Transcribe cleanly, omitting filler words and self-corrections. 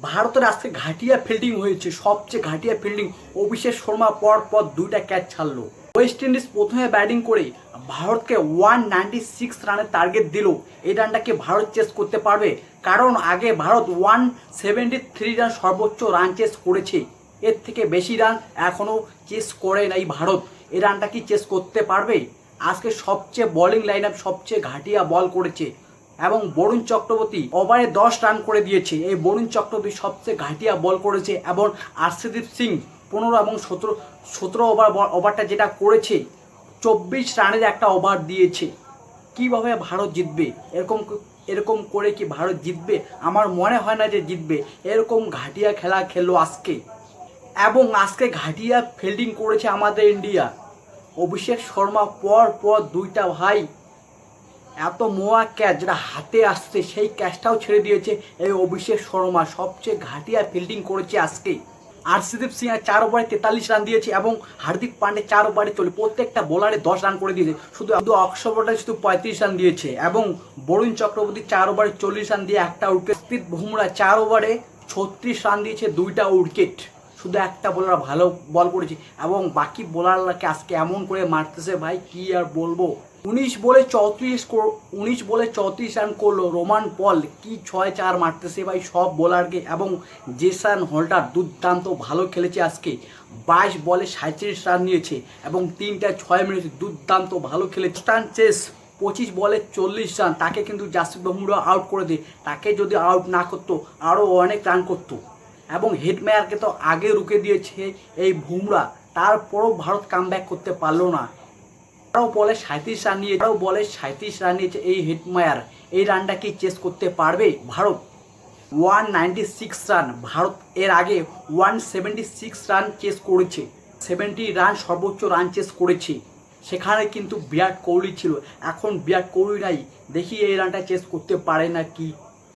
ভারতের আজকে ঘাটিয়া ফিল্ডিং হয়েছে, সবচেয়ে ঘাটিয়া ফিল্ডিং। অভিষেক শর্মা পর পর দুইটা ক্যাচ ছাড়লো। ওয়েস্ট ইন্ডিজ প্রথমে ব্যাটিং করে ভারতকে 196 রানের টার্গেট দিল। এই রানটা কি ভারত চেস করতে পারবে? কারণ আগে ভারত 173 রান সর্বোচ্চ রান চেস করেছে। এর থেকে বেশি রান এখনও চেস করে নাই ভারত। এই রানটা কি চেস করতে পারবে? আজকে সবচেয়ে বোলিং লাইন আপ সবচেয়ে ঘাটিয়া বল করেছে এবং বরুণ চক্রবর্তী ওভারে 10 রান করে দিয়েছে। এই বরুণ চক্রবর্তী সবচেয়ে ঘাটিয়া বল করেছে এবং আর্শদীপ সিং 15 এবং 17 ওভারটা যেটা করেছে 24 রানের একটা ওভার দিয়েছে। কিভাবে ভারত জিতবে? এরকম করে কি ভারত জিতবে? আমার মনে হয় না যে জিতবে। এরকম ঘাটিয়া খেলা খেললো আজকে এবং আজকে ঘাটিয়া ফিল্ডিং করেছে আমাদের ইন্ডিয়া। অভিষেক শর্মা পর পর দুইটা ভাই এত মোয়া ক্যাচ যেটা হাতে আসছে সেই ক্যাচটাও ছেড়ে দিয়েছে এই অভিষেক শর্মা। সবচেয়ে ঘাটিয়া ফিল্ডিং করেছে আজকে। আর্শদীপ সিং 4 ওভারে 43 রান দিয়েছে এবং হার্দিক পান্ডে 4 ওভারে প্রত্যেকটা বোলারে 10 রান করে দিয়েছে। শুধু অক্ষর শুধু 35 রান দিয়েছে এবং বরুণ চক্রবর্তী 4 ওভারে 40 রান দিয়ে একটা উইকেট। স্পিড বুমরা 4 ওভারে 36 রান দিয়েছে, দুইটা উইকেট। শুধু একটা বোলার ভালো বল করেছে এবং বাকি বোলারকে আজকে এমন করে মারতেছে ভাই, কি আর বলবো। 19 বলে 34 রান করলো রোমান পল। কি 6-4 মারতেছে ভাই সব বোলারকে এবং জেসন হোল্ডার দুর্দান্ত ভালো খেলেছে আজকে। 22 বলে 37 রান নিয়েছে এবং 3টা 6 মেরেছে, দুর্দান্ত ভালো খেলেছে। চেস 25 বলে 40 রান। তাকে কিন্তু জাসপ্রীত বুমরা আউট করে দেয়। তাকে যদি আউট না করতো আরও অনেক রান করতো এবং হেডমেয়ারকে তো আগে রুখে দিয়েছে এই বুমরা। তারপরও ভারত কামব্যাক করতে পারলো না। বলে 37 রান নিয়েছে এই হেডমায়ার। এই রানটা কি চেস করতে পারবে ভারত? 196 রান। ভারত এর আগে 176 রান চেস করেছে। 70 রান সর্বোচ্চ রান চেস করেছে। সেখানে কিন্তু বিরাট কোহলি ছিল, এখন বিরাট কোহলি নাই। দেখি এই রানটা চেস করতে পারে না কি।